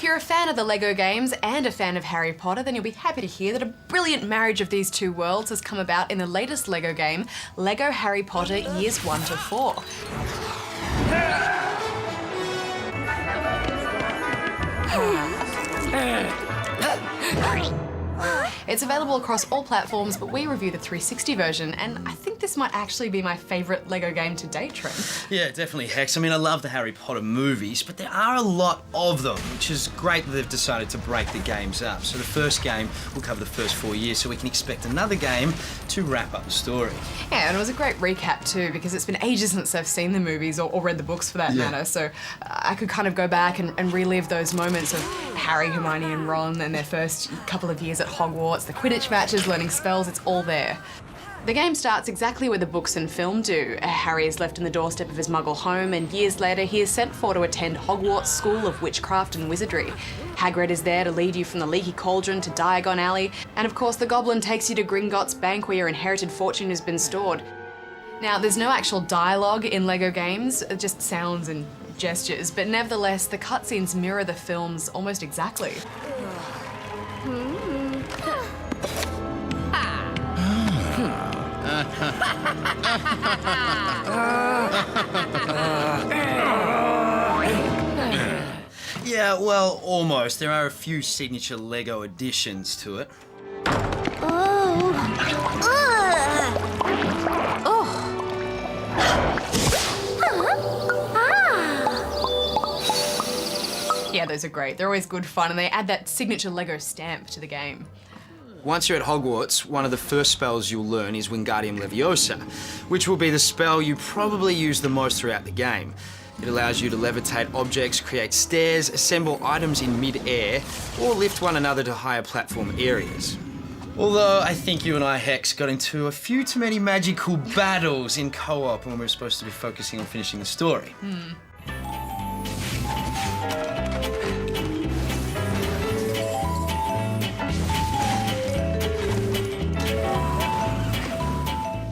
if you're a fan of the LEGO games and a fan of Harry Potter, then you'll be happy to hear that a brilliant marriage of these two worlds has come about in the latest LEGO game, LEGO Harry Potter Years 1 to 4. It's available across all platforms, but we review the 360 version, and I think this might actually be my favourite LEGO game to date, Trim. Yeah, definitely, Hex. I mean, I love the Harry Potter movies, but there are a lot of them, which is great that they've decided to break the games up. So the first game will cover the first 4 years, so we can expect another game to wrap up the story. Yeah, and it was a great recap too, because it's been ages since I've seen the movies or read the books for that matter, so I could kind of go back and relive those moments of Harry, Hermione and Ron and their first couple of years at Hogwarts, the Quidditch matches, learning spells, it's all there. The game starts exactly where the books and film do. Harry is left in the doorstep of his Muggle home, and years later he is sent for to attend Hogwarts School of Witchcraft and Wizardry. Hagrid is there to lead you from the Leaky Cauldron to Diagon Alley, and of course the Goblin takes you to Gringotts Bank where your inherited fortune has been stored. Now, there's no actual dialogue in LEGO games, just sounds and gestures, but nevertheless the cutscenes mirror the films almost exactly. Yeah, well, almost. There are a few signature LEGO additions to it. Yeah, those are great. They're always good fun, and they add that signature LEGO stamp to the game. Once you're at Hogwarts, one of the first spells you'll learn is Wingardium Leviosa, which will be the spell you probably use the most throughout the game. It allows you to levitate objects, create stairs, assemble items in mid-air, or lift one another to higher platform areas. Although I think you and I, Hex, got into a few too many magical battles in co-op when we were supposed to be focusing on finishing the story.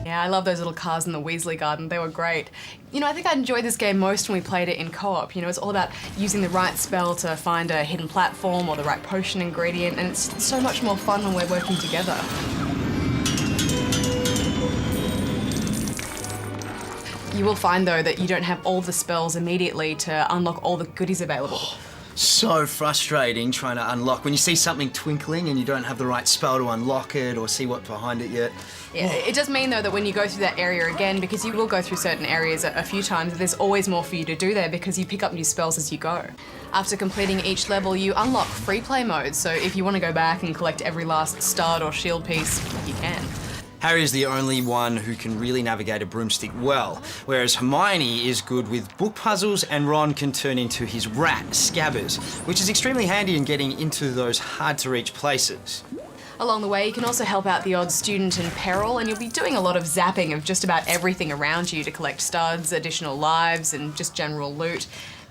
Yeah, I love those little cars in the Weasley garden. They were great. You know, I think I enjoyed this game most when we played it in co-op. You know, it's all about using the right spell to find a hidden platform or the right potion ingredient, and it's so much more fun when we're working together. You will find, though, that you don't have all the spells immediately to unlock all the goodies available. So frustrating trying to unlock when you see something twinkling and you don't have the right spell to unlock it or see what's behind it yet. Yeah, it does mean, though, that when you go through that area again, because you will go through certain areas a few times, there's always more for you to do there because you pick up new spells as you go. After completing each level, you unlock free play modes, so if you want to go back and collect every last stud or shield piece, you can. Harry is the only one who can really navigate a broomstick well, whereas Hermione is good with book puzzles and Ron can turn into his rat, Scabbers, which is extremely handy in getting into those hard-to-reach places. Along the way, you can also help out the odd student in peril, and you'll be doing a lot of zapping of just about everything around you to collect studs, additional lives, and just general loot.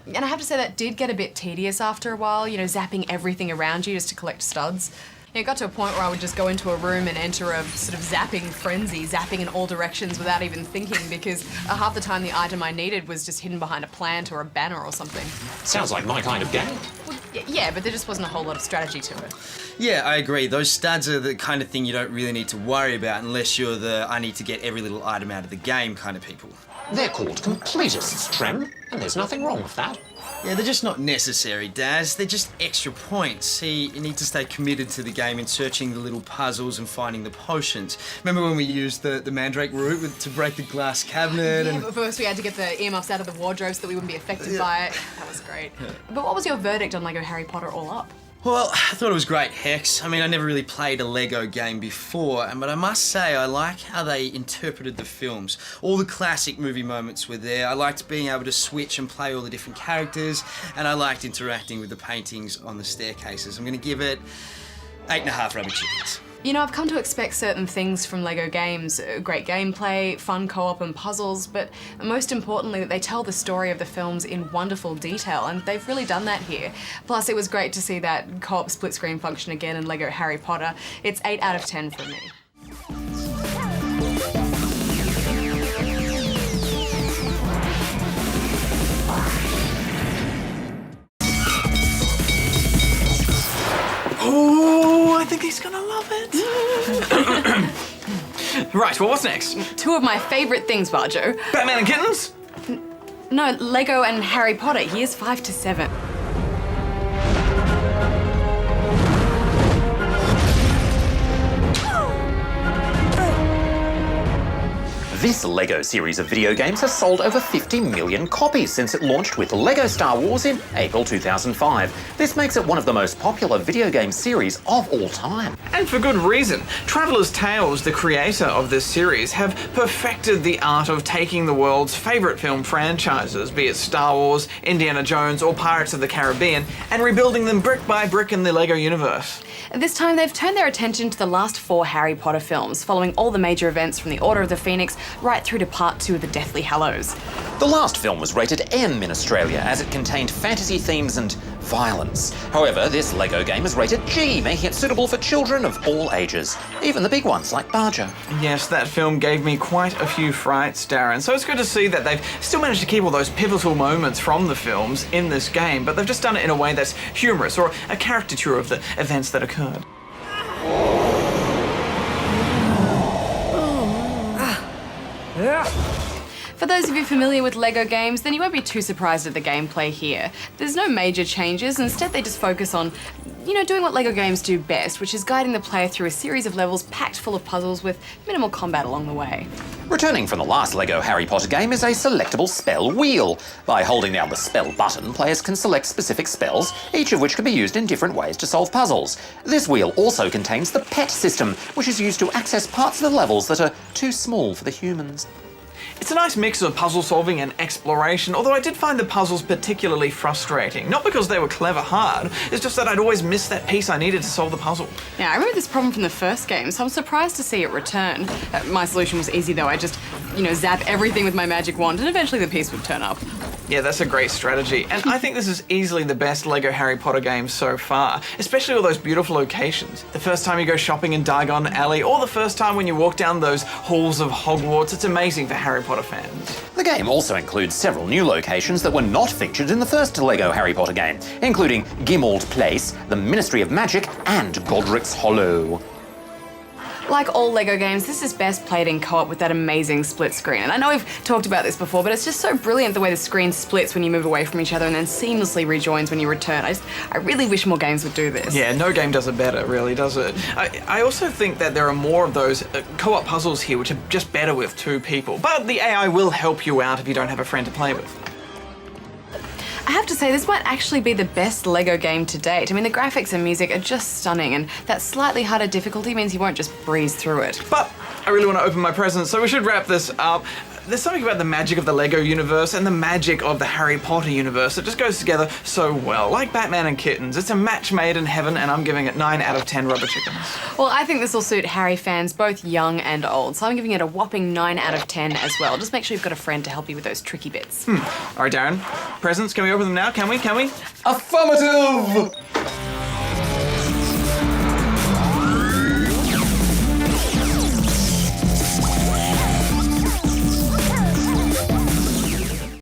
And I have to say that did get a bit tedious after a while, you know, zapping everything around you just to collect studs. It got to a point where I would just go into a room and enter a sort of zapping frenzy, zapping in all directions without even thinking, because half the time the item I needed was just hidden behind a plant or a banner or something. Sounds like my kind of game. Well, yeah, but there just wasn't a whole lot of strategy to it. Yeah, I agree. Those studs are the kind of thing you don't really need to worry about unless you're the I need to get every little item out of the game kind of people. They're called completists, Trem, and there's nothing wrong with that. Yeah, they're just not necessary, Daz. They're just extra points. See, you need to stay committed to the game in searching the little puzzles and finding the potions. Remember when we used the Mandrake route to break the glass cabinet? Yeah, and but first we had to get the earmuffs out of the wardrobe so that we wouldn't be affected by it. That was great. But what was your verdict on LEGO Harry Potter All Up? Well, I thought it was great, Hex. I mean, I never really played a LEGO game before, but I must say I like how they interpreted the films. All the classic movie moments were there. I liked being able to switch and play all the different characters, and I liked interacting with the paintings on the staircases. I'm going to give it 8.5 rubber chickens. You know, I've come to expect certain things from LEGO games, great gameplay, fun co-op and puzzles, but most importantly that they tell the story of the films in wonderful detail, and they've really done that here. Plus, it was great to see that co-op split screen function again in LEGO Harry Potter. It's 8 out of 10 for me. She's gonna love it. Right, well, what's next? Two of my favourite things, Barjo. Batman and Kittens? No, Lego and Harry Potter, years 5 to 7. This LEGO series of video games has sold over 50 million copies since it launched with LEGO Star Wars in April 2005. This makes it one of the most popular video game series of all time. And for good reason. Traveller's Tales, the creator of this series, have perfected the art of taking the world's favourite film franchises, be it Star Wars, Indiana Jones, or Pirates of the Caribbean, and rebuilding them brick by brick in the LEGO universe. This time they've turned their attention to the last 4 Harry Potter films, following all the major events from the Order of the Phoenix right through to Part 2 of the Deathly Hallows. The last film was rated M in Australia as it contained fantasy themes and violence. However, this LEGO game is rated G, making it suitable for children of all ages, even the big ones like Barjo. Yes, that film gave me quite a few frights, Darren, so it's good to see that they've still managed to keep all those pivotal moments from the films in this game, but they've just done it in a way that's humorous, or a caricature of the events that occurred. For those of you familiar with LEGO games, then you won't be too surprised at the gameplay here. There's no major changes, instead they just focus on, doing what LEGO games do best, which is guiding the player through a series of levels packed full of puzzles with minimal combat along the way. Returning from the last LEGO Harry Potter game is a selectable spell wheel. By holding down the spell button, players can select specific spells, each of which can be used in different ways to solve puzzles. This wheel also contains the pet system, which is used to access parts of the levels that are too small for the humans. It's a nice mix of puzzle solving and exploration, although I did find the puzzles particularly frustrating. Not because they were clever hard, it's just that I'd always miss that piece I needed to solve the puzzle. Yeah, I remember this problem from the first game, so I'm surprised to see it return. My solution was easy though, I just, zap everything with my magic wand and eventually the piece would turn up. Yeah, that's a great strategy, and I think this is easily the best LEGO Harry Potter game so far, especially all those beautiful locations. The first time you go shopping in Diagon Alley, or the first time when you walk down those halls of Hogwarts, it's amazing for Harry Potter fans. The game also includes several new locations that were not featured in the first LEGO Harry Potter game, including Gimmauld Place, the Ministry of Magic, and Godric's Hollow. Like all LEGO games, this is best played in co-op with that amazing split screen. And I know we've talked about this before, but it's just so brilliant the way the screen splits when you move away from each other and then seamlessly rejoins when you return. I really wish more games would do this. Yeah, no game does it better, really, does it? I also think that there are more of those co-op puzzles here which are just better with 2 people, but the AI will help you out if you don't have a friend to play with. I have to say, this might actually be the best LEGO game to date. I mean, the graphics and music are just stunning, and that slightly harder difficulty means you won't just breeze through it. But I really want to open my presents, so we should wrap this up. There's something about the magic of the LEGO universe and the magic of the Harry Potter universe that just goes together so well. Like Batman and Kittens, it's a match made in heaven, and I'm giving it 9 out of 10 rubber chickens. Well, I think this will suit Harry fans, both young and old, so I'm giving it a whopping 9 out of 10 as well. Just make sure you've got a friend to help you with those tricky bits. All right, Darren, presents, can we open them now? Can we? Affirmative!